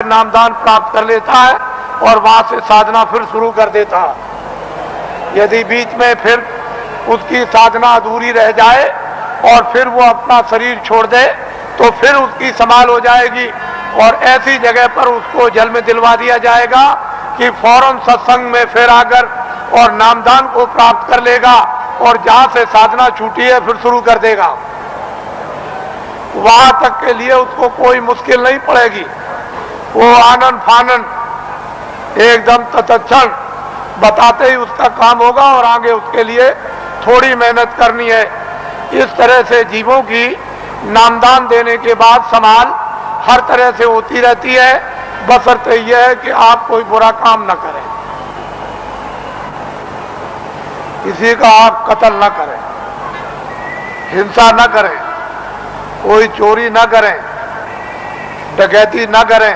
नामदान प्राप्त कर लेता है और वहां से साधना फिर शुरू कर देता है। यदि बीच में फिर उसकी साधना अधूरी रह जाए और फिर वो अपना शरीर छोड़ दे तो फिर उसकी संभाल हो जाएगी और ऐसी जगह पर उसको जल में दिलवा दिया जाएगा कि फौरन सत्संग में फिर आकर और नामदान को प्राप्त कर लेगा और जहां से साधना छूटी है फिर शुरू कर देगा। वहां तक के लिए उसको कोई मुश्किल नहीं पड़ेगी। वो आनंद फानन एकदम तत्क्षण बताते ही उसका काम होगा और आगे उसके लिए थोड़ी मेहनत करनी है। इस तरह से जीवों की नामदान देने के बाद संभाल हर तरह से होती रहती है, बशर्ते यह है कि आप कोई बुरा काम न करें, किसी का आप कत्ल न करें, हिंसा न करें, कोई चोरी न करें, डकैती न करें,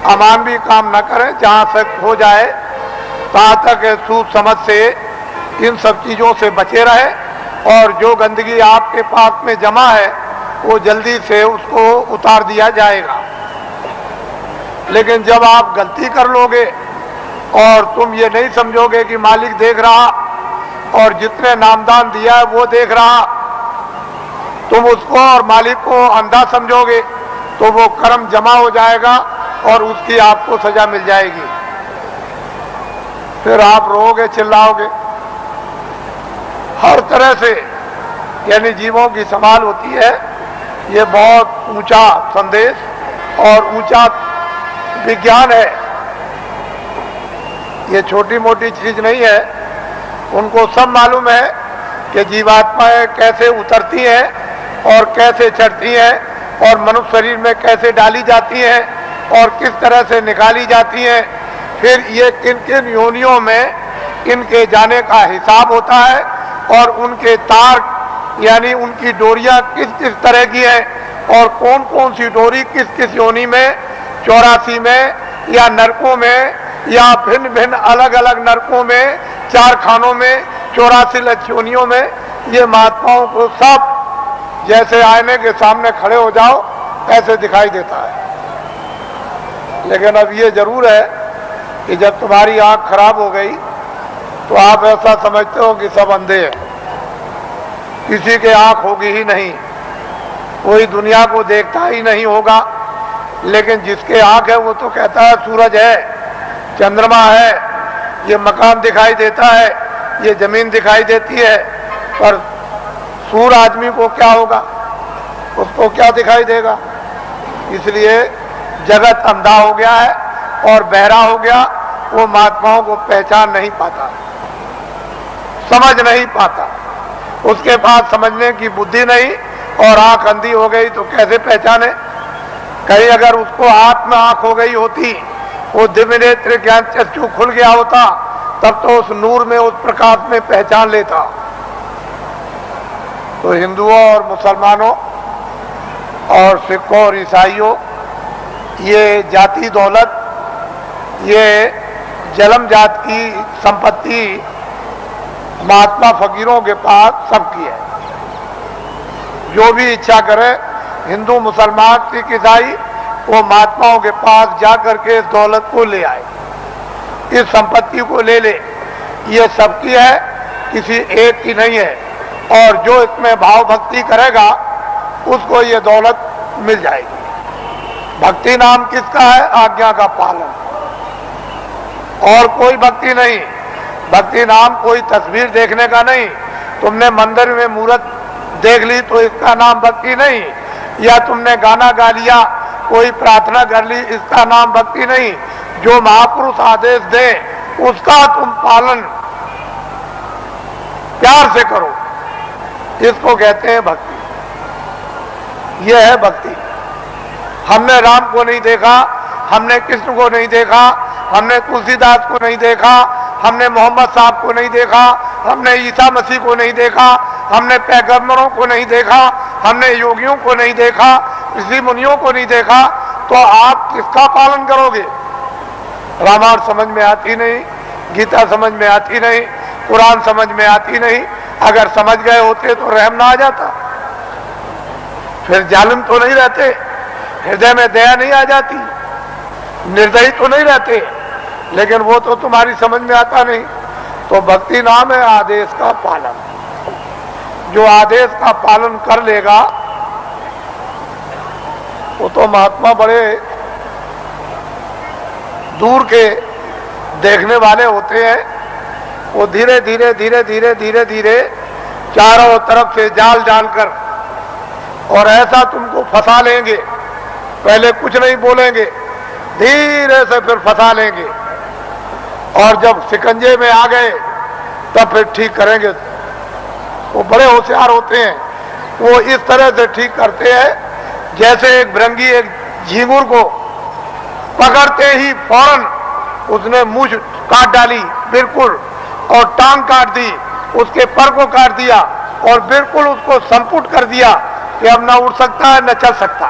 अमानवी काम न करें। जहां तक हो जाए तहां तक सूझ समझ से इन सब चीजों से बचे रहे और जो गंदगी आपके पास में जमा है वो जल्दी से उसको उतार दिया जाएगा। लेकिन जब आप गलती कर लोगे और तुम ये नहीं समझोगे कि मालिक देख रहा और जितने नामदान दिया है वो देख रहा, तुम उसको और मालिक को अंधा समझोगे तो वो कर्म जमा हो जाएगा और उसकी आपको सजा मिल जाएगी। फिर आप रोओगे, चिल्लाओगे। हर तरह से यानी जीवों की संभाल होती है। ये बहुत ऊंचा संदेश और ऊंचा विज्ञान है। ये छोटी मोटी चीज नहीं है। उनको सब मालूम है कि जीवात्माएं कैसे उतरती हैं और कैसे चढ़ती हैं और मनुष्य शरीर में कैसे डाली जाती हैं और किस तरह से निकाली जाती हैं। फिर ये किन किन योनियों में इनके जाने का हिसाब होता है और उनके तार यानी उनकी डोरियां किस किस तरह की हैं और कौन कौन सी डोरी किस किस योनि में, 84 में या नरकों में या भिन्न भिन्न अलग अलग नरकों में, 4 खानों में, 84 लक्ष्योनियों में, ये महात्माओं को सब जैसे आईने के सामने खड़े हो जाओ ऐसे दिखाई देता है। लेकिन अब ये जरूर है कि जब तुम्हारी आंख खराब हो गई तो आप ऐसा समझते हो कि सब अंधे हैं, किसी के आंख होगी ही नहीं, कोई दुनिया को देखता ही नहीं होगा। लेकिन जिसके आंख है वो तो कहता है सूरज है, चंद्रमा है, ये मकान दिखाई देता है, ये जमीन दिखाई देती है। पर सूर आदमी को क्या होगा, उसको क्या दिखाई देगा? इसलिए जगत अंधा हो गया है और बहरा हो गया। वो महात्माओं को पहचान नहीं पाता, समझ नहीं पाता, उसके पास समझने की बुद्धि नहीं और आंख अंधी हो गई तो कैसे पहचाने? कहीं अगर उसको हाथ में आंख हो गई होती, वो दिव्य नेत्र ज्ञान चक्षु खुल गया होता, तब तो उस नूर में, उस प्रकाश में पहचान लेता। तो हिंदुओं और मुसलमानों और सिखों और ईसाइयों, ये जाति दौलत, ये जन्म जात की संपत्ति महात्मा फकीरों के पास सबकी है। जो भी इच्छा करे, हिंदू, मुसलमान, सिख, ईसाई, वो महात्माओं के पास जाकर के इस दौलत को ले आए, इस संपत्ति को ले ले। ये सबकी है, किसी एक की नहीं है। और जो इसमें भाव भक्ति करेगा उसको ये दौलत मिल जाएगी। भक्ति नाम किसका है? आज्ञा का पालन, और कोई भक्ति नहीं। भक्ति नाम कोई तस्वीर देखने का नहीं। तुमने मंदिर में मूर्त देख ली तो इसका नाम भक्ति नहीं, या तुमने गाना गा लिया, कोई प्रार्थना कर ली, इसका नाम भक्ति नहीं। जो महापुरुष आदेश दे उसका तुम पालन प्यार से करो, इसको कहते हैं भक्ति। यह है भक्ति। हमने राम को नहीं देखा, हमने कृष्ण को नहीं देखा, हमने तुलसीदास को नहीं देखा, हमने मोहम्मद साहब को नहीं देखा, हमने ईसा मसीह को नहीं देखा, हमने पैगंबरों को नहीं देखा, हमने योगियों को नहीं देखा, ऋषि मुनियों को नहीं देखा, तो आप किसका पालन करोगे? रामायण समझ में आती नहीं, गीता समझ में आती नहीं, कुरान समझ में आती नहीं। अगर समझ गए होते तो रहम ना आ जाता, फिर जालिम तो नहीं रहते, हृदय में दया नहीं आ जाती। निर्दयी तो नहीं रहते, लेकिन वो तो तुम्हारी समझ में आता नहीं। तो भक्ति नाम है आदेश का पालन। जो आदेश का पालन कर लेगा वो तो महात्मा बड़े दूर के देखने वाले होते हैं। वो धीरे धीरे धीरे धीरे धीरे धीरे चारों तरफ से जाल डालकर और ऐसा तुमको फंसा लेंगे, पहले कुछ नहीं बोलेंगे, धीरे से फिर फंसा लेंगे, और जब शिकंजे में आ गए तब फिर ठीक करेंगे। वो बड़े होशियार होते हैं, वो इस तरह से ठीक करते हैं जैसे एक भृंगी एक झींगुर को पकड़ते ही फौरन उसने मूंछ काट डाली बिल्कुल, और टांग काट दी, उसके पर को काट दिया और बिल्कुल उसको संपुट कर दिया कि अब ना उड़ सकता है न चल सकता,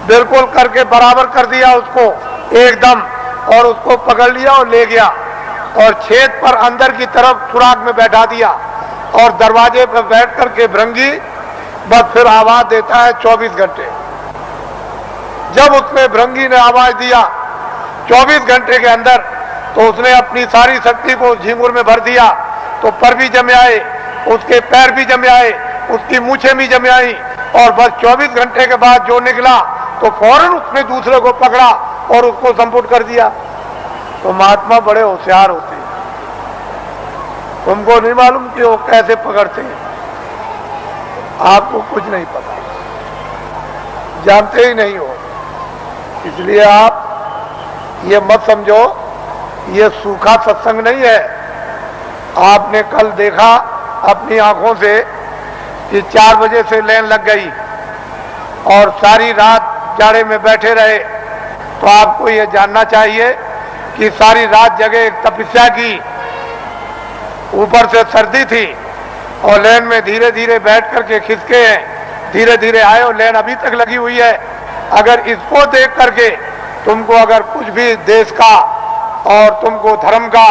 बिल्कुल करके बराबर कर दिया उसको एकदम, और उसको पकड़ लिया और ले गया और छेद पर अंदर की तरफ सुराग में बैठा दिया, और दरवाजे पर बैठ करके भृंगी बस फिर आवाज देता है 24 घंटे। जब उसने भृंगी ने आवाज दिया 24 घंटे के अंदर, तो उसने अपनी सारी शक्ति को झींगुर में भर दिया, तो पर भी जमे आए, उसके पैर भी जमे आए, उसकी मूछें भी जमे आई, और बस 24 घंटे के बाद जो निकला तो फौरन उसने दूसरे को पकड़ा और उसको संपुट कर दिया। तो महात्मा बड़े होशियार होते हैं, तुमको नहीं मालूम कि वो कैसे पकड़ते हैं, आपको कुछ नहीं पता, जानते ही नहीं हो। इसलिए आप ये मत समझो ये सूखा सत्संग नहीं है। आपने कल देखा अपनी आंखों से कि 4 बजे से लाइन लग गई और सारी रात जाड़े में बैठे रहे, तो आपको ये जानना चाहिए कि सारी रात जगह एक तपस्या की, ऊपर से सर्दी थी और लाइन में धीरे धीरे बैठ करके खिसके हैं, धीरे धीरे आए और लाइन अभी तक लगी हुई है। अगर इसको देख करके तुमको अगर कुछ भी देश का और तुमको धर्म का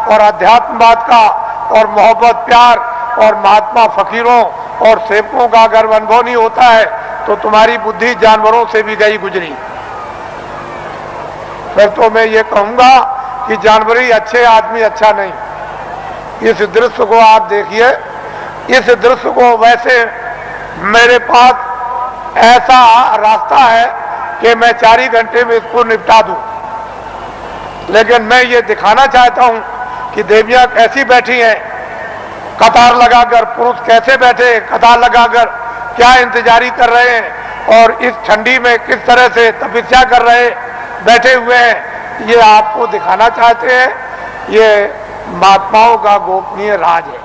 और अध्यात्मवाद का और मोहब्बत प्यार और महात्मा फकीरों और सेवकों का अगर अनुभव नहीं होता है तो तुम्हारी बुद्धि जानवरों से भी गई गुजरी। फिर तो मैं ये कहूंगा कि जानवर ही अच्छे, आदमी अच्छा नहीं। इस दृश्य को आप देखिए, इस दृश्य को वैसे मेरे पास ऐसा रास्ता है कि मैं 4 ही घंटे में इसको निपटा दूं, लेकिन मैं ये दिखाना चाहता हूं कि देवियां कैसी बैठी हैं कतार लगाकर, पुरुष कैसे बैठे कतार लगाकर क्या इंतजारी कर रहे हैं और इस ठंडी में किस तरह से तपस्या कर रहे बैठे हुए हैं, ये आपको दिखाना चाहते हैं। ये महात्माओं का गोपनीय राज है।